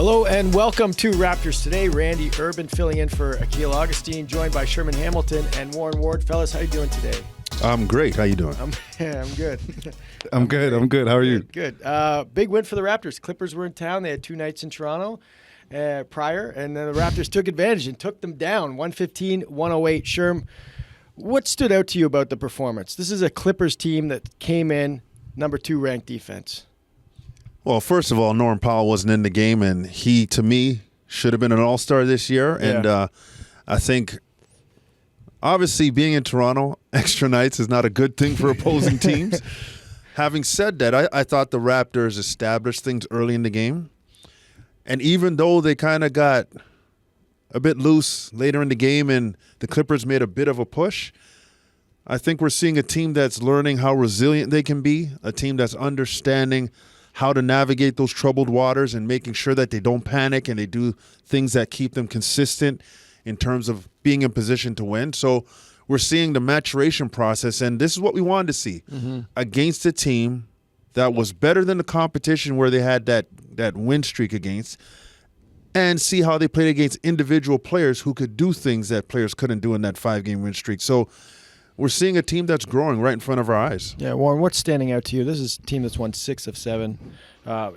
Hello and welcome to Raptors Today. Randy Urban filling in for Akil Augustine, joined by Sherman Hamilton and Warren Ward. Fellas, how you doing today? I'm great. How you doing? I'm good. I'm good. How are you? Good. Big win for the Raptors. Clippers were in town. They had 2 nights in Toronto prior, and then the Raptors took advantage and took them down, 115-108. Sherm, what stood out to you about the performance? This is a Clippers team that came in number 2 ranked defense. Well, first of all, Norman Powell wasn't in the game, and he, to me, should have been an all-star this year. Yeah. And I think, obviously, being in Toronto extra nights is not a good thing for opposing teams. Having said that, I thought the Raptors established things early in the game. And even though they kind of got a bit loose later in the game and the Clippers made a bit of a push, I think we're seeing a team that's learning how resilient they can be, a team that's understanding how to navigate those troubled waters and making sure that they don't panic and they do things that keep them consistent in terms of being in position to win. So we're seeing the maturation process, and this is what we wanted to see against a team that was better than the competition where they had that win streak against, and see how they played against individual players who could do things that players couldn't do in that 5-game win streak. So we're seeing a team that's growing right in front of our eyes. Yeah, Warren, what's standing out to you? This is a team that's won 6 of 7.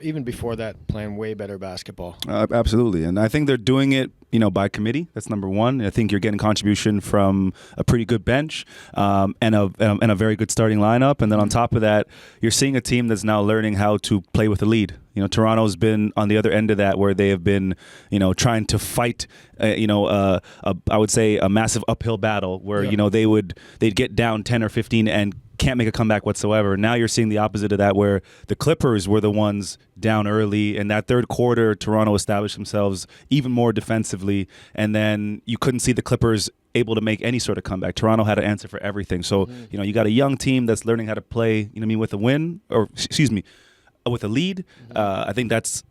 Even before that, playing way better basketball. Absolutely, and I think they're doing it, by committee. That's number one. I think you're getting contribution from a pretty good bench and a very good starting lineup. And then on top of that, you're seeing a team that's now learning how to play with the lead. Toronto's been on the other end of that, where they have been, trying to fight, I would say a massive uphill battle where, they'd get down 10 or 15 and can't make a comeback whatsoever. Now you're seeing the opposite of that, where the Clippers were the ones down early. In that third quarter, Toronto established themselves even more defensively, and then you couldn't see the Clippers able to make any sort of comeback. Toronto had an answer for everything. So, you got a young team that's learning how to play, with a win, or with a lead. I think that's,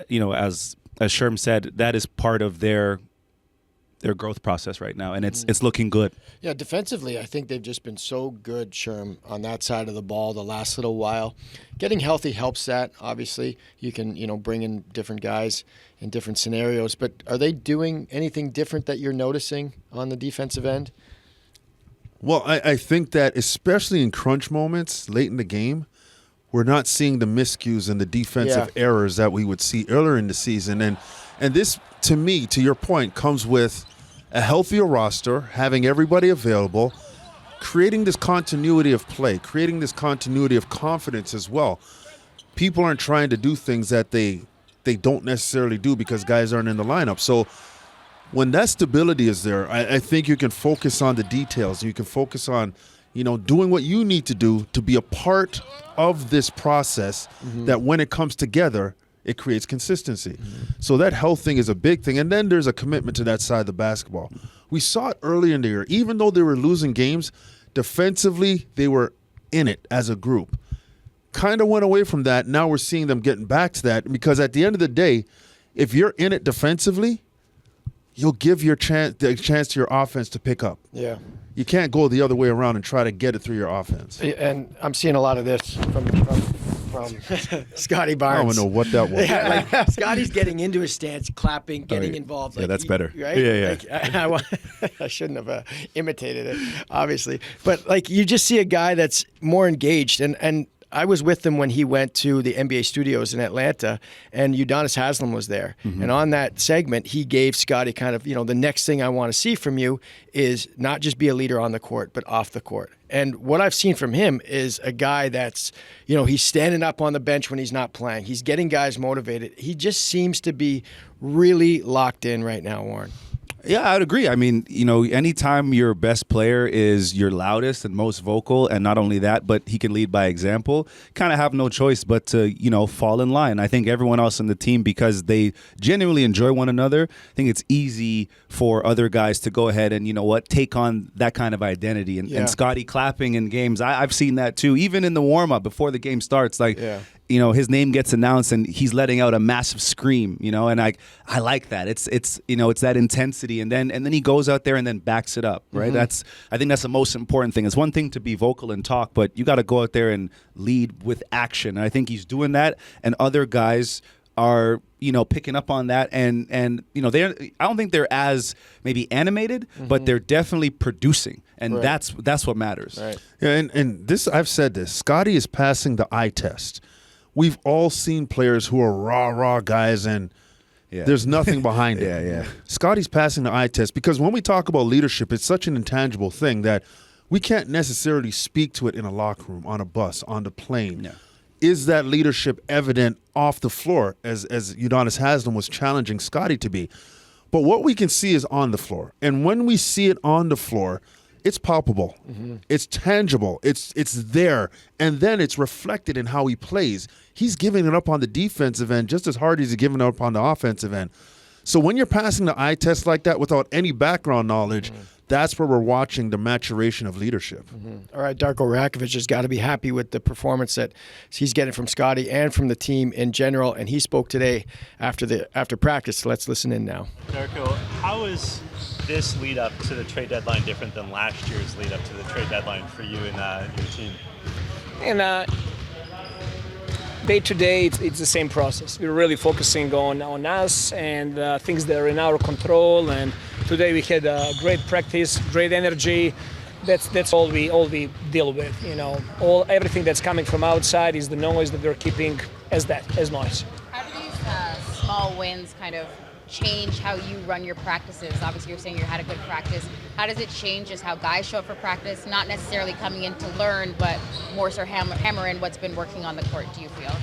as Sherm said, that is part of their growth process right now, and it's looking good. Yeah, defensively, I think they've just been so good, Sherm, on that side of the ball the last little while. Getting healthy helps that, obviously. You can, bring in different guys in different scenarios, but are they doing anything different that you're noticing on the defensive end? Well, I think that especially in crunch moments late in the game, we're not seeing the miscues and the defensive errors that we would see earlier in the season. And this, to me, to your point, comes with a healthier roster, having everybody available, creating this continuity of play, creating this continuity of confidence as well. People aren't trying to do things that they don't necessarily do because guys aren't in the lineup. So when that stability is there, I think you can focus on the details. You can focus on, doing what you need to do to be a part of this process that when it comes together, it creates consistency. So that health thing is a big thing. And then there's a commitment to that side of the basketball. We saw it early in the year. Even though they were losing games, defensively, they were in it as a group. Kind of went away from that. Now we're seeing them getting back to that, because at the end of the day, if you're in it defensively, you'll give the chance to your offense to pick up. Yeah. You can't go the other way around and try to get it through your offense. And I'm seeing a lot of this from Scottie Barnes. I don't know what that was. Yeah, Scottie's getting into his stance, clapping, getting involved. Yeah, that's better. Right? Yeah. I shouldn't have imitated it, obviously. But, you just see a guy that's more engaged. And I was with him when he went to the NBA studios in Atlanta, and Udonis Haslem was there. And on that segment, he gave Scottie kind of, the next thing I want to see from you is not just be a leader on the court, but off the court. And what I've seen from him is a guy that's, he's standing up on the bench when he's not playing. He's getting guys motivated. He just seems to be really locked in right now, Warren. Yeah, I'd agree. I mean, anytime your best player is your loudest and most vocal, and not only that, but he can lead by example, kind of have no choice but to, fall in line. I think everyone else on the team, because they genuinely enjoy one another, I think it's easy for other guys to go ahead and, take on that kind of identity. And Scottie clapping in games, I've seen that too, even in the warm-up before the game starts. His name gets announced and he's letting out a massive scream, and I like that. It's that intensity, and then he goes out there and then backs it up, right? I think that's the most important thing. It's one thing to be vocal and talk, but you got to go out there and lead with action. And I think he's doing that, and other guys are picking up on that, and I don't think they're as maybe animated, but they're definitely producing, and that's what matters. Right. Yeah, and this, I've said this, Scottie is passing the eye test. We've all seen players who are raw guys, and there's nothing behind it. Yeah. Scottie's passing the eye test, because when we talk about leadership, it's such an intangible thing that we can't necessarily speak to it in a locker room, on a bus, on the plane. Yeah. Is that leadership evident off the floor, as Udonis Haslem was challenging Scottie to be? But what we can see is on the floor. And when we see it on the floor, it's palpable. It's tangible. It's there. And then it's reflected in how he plays. He's giving it up on the defensive end just as hard as he's giving it up on the offensive end. So when you're passing the eye test like that without any background knowledge, that's where we're watching the maturation of leadership. All right, Darko Rakovic has got to be happy with the performance that he's getting from Scottie and from the team in general. And he spoke today after practice. Let's listen in now. Darko, how is this lead up to the trade deadline different than last year's lead up to the trade deadline for you and your team? And day to day, it's the same process. We're really focusing on us and things that are in our control. And today we had a great practice, great energy. That's all we deal with. Everything that's coming from outside is the noise that we're keeping as noise. How do these small wins kind of change how you run your practices? Obviously, you're saying you had a good practice. How does it change just how guys show up for practice? Not necessarily coming in to learn, but more so hammering what's been working on the court, do you feel?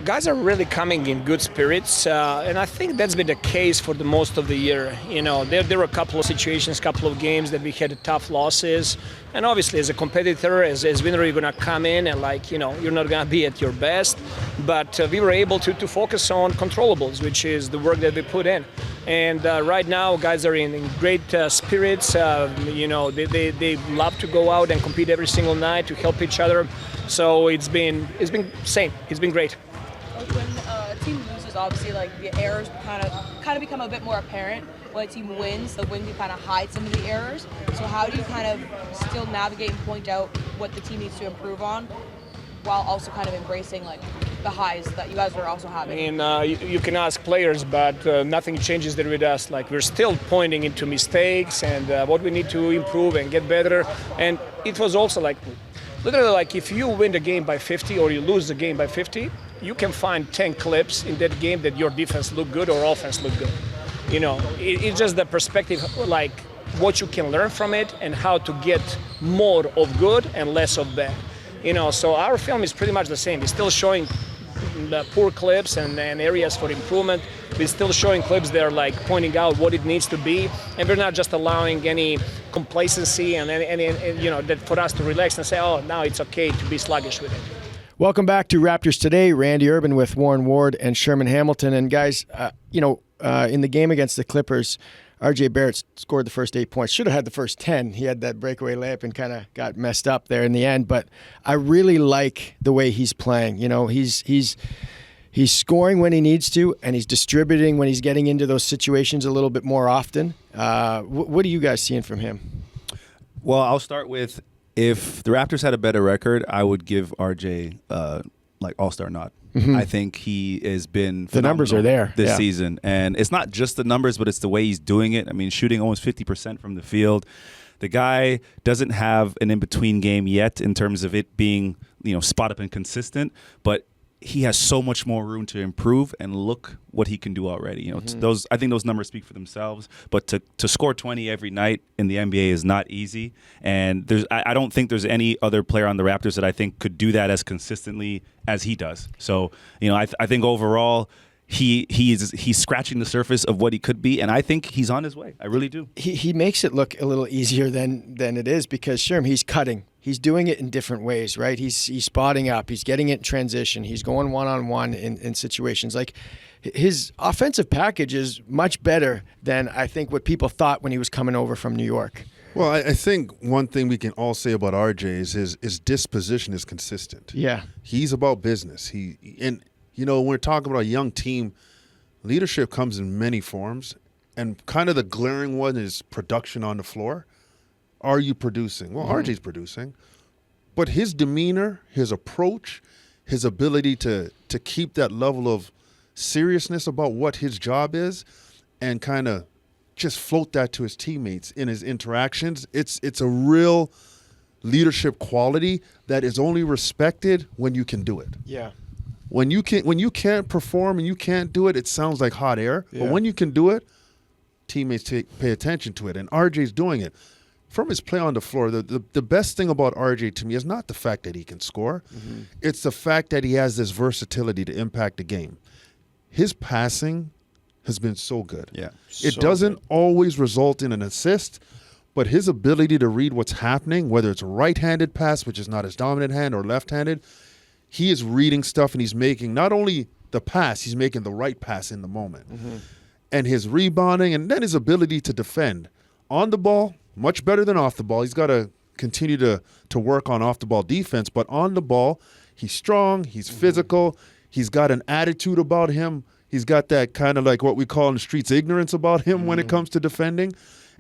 Guys are really coming in good spirits, and I think that's been the case for the most of the year. There were a couple of situations, couple of games that we had tough losses, and obviously as a competitor, as winner, you're gonna come in and you're not gonna be at your best, but we were able to focus on controllables, which is the work that we put in. And right now, guys are in great spirits. They love to go out and compete every single night to help each other. So it's been same. It's been great. When a team loses, obviously, the errors kind of become a bit more apparent. When a team wins, the win can kind of hide some of the errors. So how do you kind of still navigate and point out what the team needs to improve on, while also kind of embracing the highs that you guys are also having? You can ask players, but nothing changes there with us. We're still pointing into mistakes and what we need to improve and get better. And it was also literally if you win the game by 50 or you lose the game by 50, you can find 10 clips in that game that your defense looked good or offense looked good. It's just the perspective, what you can learn from it and how to get more of good and less of bad. So our film is pretty much the same. It's still showing the poor clips and areas for improvement. We're still showing clips that are pointing out what it needs to be, and we're not just allowing any complacency and that for us to relax and say, oh, now it's okay to be sluggish with it. Welcome back to Raptors Today. Randy Urban with Warren Ward and Sherman Hamilton. And guys, in the game against the Clippers, RJ Barrett scored the first 8 points. Should have had the first 10. He had that breakaway layup and kind of got messed up there in the end. But I really like the way he's playing. He's scoring when he needs to, and he's distributing when he's getting into those situations a little bit more often. What are you guys seeing from him? Well, I'll start with, if the Raptors had a better record, I would give RJ all-star nod. I think he has been phenomenal. The numbers are there this season. And it's not just the numbers, but it's the way he's doing it. I mean, shooting almost 50% from the field. The guy doesn't have an in-between game yet in terms of it being, spot up and consistent, but he has so much more room to improve, and look what he can do already. I think those numbers speak for themselves. But to score 20 every night in the NBA is not easy, and I don't think there's any other player on the Raptors that I think could do that as consistently as he does. So I think overall he's scratching the surface of what he could be, and I think he's on his way. I really do. He makes it look a little easier than it is, because he's cutting. He's doing it in different ways, right? He's spotting up. He's getting it in transition. He's going one-on-one in situations. His offensive package is much better than I think what people thought when he was coming over from New York. Well, I think one thing we can all say about RJ is his disposition is consistent. Yeah. He's about business. When we're talking about a young team, leadership comes in many forms, and kind of the glaring one is production on the floor. Are you producing? Well, RJ's producing, but his demeanor, his approach, his ability to keep that level of seriousness about what his job is and kind of just float that to his teammates in his interactions. It's a real leadership quality that is only respected when you can do it. Yeah. When you can't perform and you can't do it, it sounds like hot air. Yeah. But when you can do it, teammates pay attention to it. And RJ's doing it. From his play on the floor, the best thing about RJ to me is not the fact that he can score. Mm-hmm. It's the fact that he has this versatility to impact the game. His passing has been so good. Yeah. It doesn't always result in an assist, but his ability to read what's happening, whether it's a right-handed pass, which is not his dominant hand, or left-handed, he is reading stuff and he's making not only the pass, he's making the right pass in the moment. Mm-hmm. And his rebounding and then his ability to defend. On the ball, much better than off the ball. He's got to continue to work on off-the-ball defense, but on the ball, he's strong, he's physical, he's got an attitude about him. He's got that kind of like what we call in the streets ignorance about him when it comes to defending.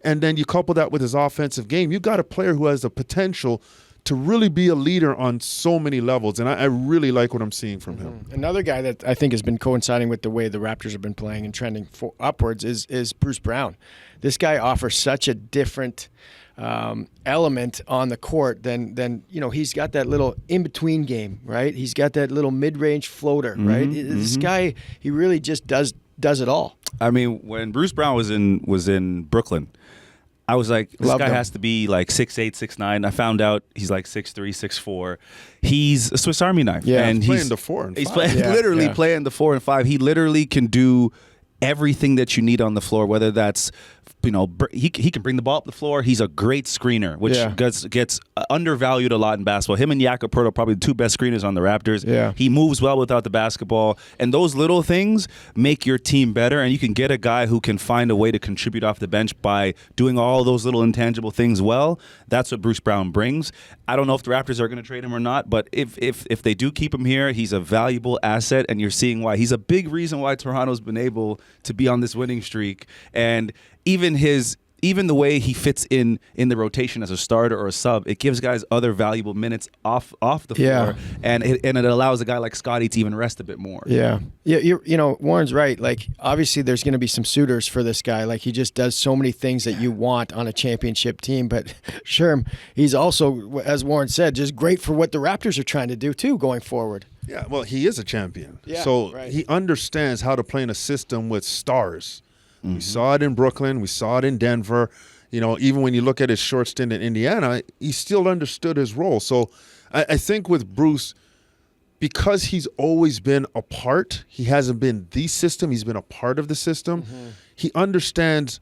And then you couple that with his offensive game. You got a player who has the potential to really be a leader on so many levels. And I really like what I'm seeing from him. Another guy that I think has been coinciding with the way the Raptors have been playing and trending upwards is Bruce Brown. This guy offers such a different element on the court than he's got that little in-between game, right? He's got that little mid-range floater, right? This guy, he really just does it all. I mean, when Bruce Brown was in Brooklyn, I was like, this Loved guy him. has to be like 6'8", 6'9". I found out he's like 6'3", 6'4". He's a Swiss Army knife. Yeah. And He's playing the 4 and 5. He's playing, Yeah, literally yeah. playing the 4 and 5. He literally can do everything that you need on the floor, whether that's, he can bring the ball up the floor. He's a great screener, which Yeah. gets undervalued a lot in basketball. Him and Jakob Poeltl are probably the two best screeners on the Raptors. Yeah. He moves well without the basketball. And those little things make your team better, and you can get a guy who can find a way to contribute off the bench by doing all those little intangible things well. That's what Bruce Brown brings. I don't know if the Raptors are going to trade him or not, but if they do keep him here, he's a valuable asset, and you're seeing why. He's a big reason why Toronto's been able to be on this winning streak. And even the way he fits in the rotation as a starter or a sub, it gives guys other valuable minutes off the floor, Yeah. and it allows a guy like Scottie to even rest a bit more. Yeah. Warren's right. Like, obviously there's going to be some suitors for this guy. Like, he just does so many things that you want on a championship team. But Sherm, he's also, as Warren said, just great for what the Raptors are trying to do too going forward. Yeah, well, he is a champion. Yeah, so right. he understands how to play in a system with stars. We saw it in Brooklyn. We saw it in Denver. Even when you look at his short stint in Indiana, he still understood his role. So I think with Bruce, because he's always been a part, he hasn't been the system, he's been a part of the system. He understands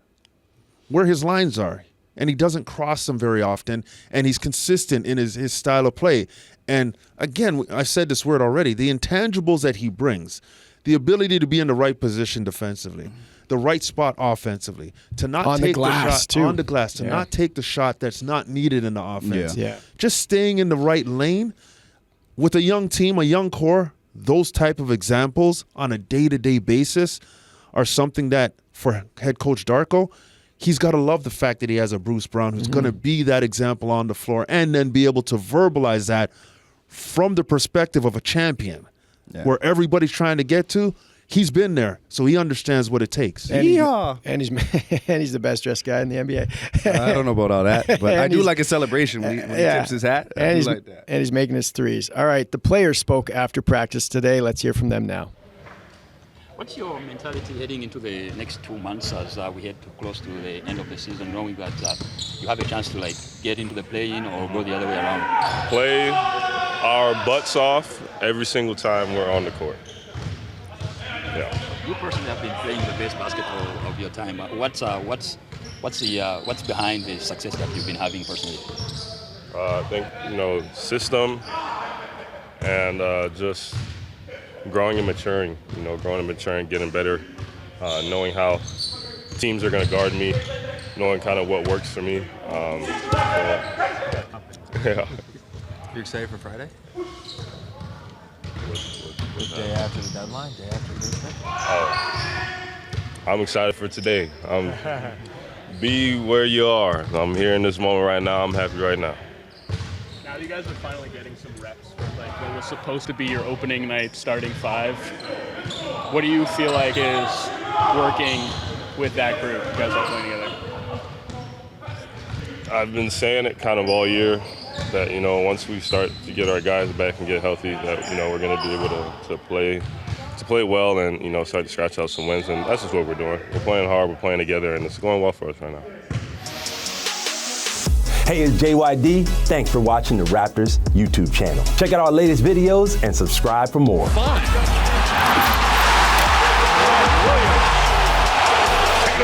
where his lines are, and he doesn't cross them very often, and he's consistent in his style of play. And again, I've said this word already, the intangibles that he brings, the ability to be in the right position defensively, the right spot offensively, to not On the take glass, shot too. on the glass, to Yeah. not take the shot that's not needed in the offense. Yeah. Just staying in the right lane with a young team, a young core. Those type of examples on a day-to-day basis are something that, for head coach Darko, he's got to love the fact that he has a Bruce Brown who's going to be that example on the floor, and then be able to verbalize that from the perspective of a champion, where everybody's trying to get to. He's been there, so he understands what it takes. And he's the best dressed guy in the NBA. I don't know about all that, but I do like a celebration when he tips his hat. I do like that. And he's making his threes. All right, the players spoke after practice today. Let's hear from them now. What's your mentality heading into the next 2 months as we head close to the end of the season, knowing that you have a chance to get into the play-in or go the other way around? Play our butts off every single time we're on the court. Yeah. You personally have been playing the best basketball of your time. What's behind the success that you've been having personally? I think system and just growing and maturing. Getting better, knowing how teams are going to guard me, knowing kind of what works for me. Yeah. You excited for Friday? The day after the deadline, day after Thursday? I'm excited for today. Be where you are. I'm here in this moment right now. I'm happy right now. Now, Now you guys are finally getting some reps for like what was supposed to be your opening night starting five. What do you feel like is working with that group you guys are playing together? I've been saying it kind of all year that, you know, once we start to get our guys back and get healthy, that, you know, we're going to be able to play well and, you know, start to scratch out some wins. And that's just what we're doing. We're playing hard, we're playing together, and it's going well for us right now. Hey, it's JYD. Thanks for watching the Raptors YouTube channel. Check out our latest videos and subscribe for more. Fine. Taken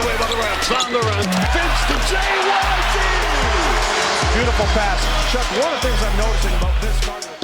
away by the Raps on the run. Fits to JYD. Beautiful pass. Chuck, one of the things I'm noticing about this Cardinals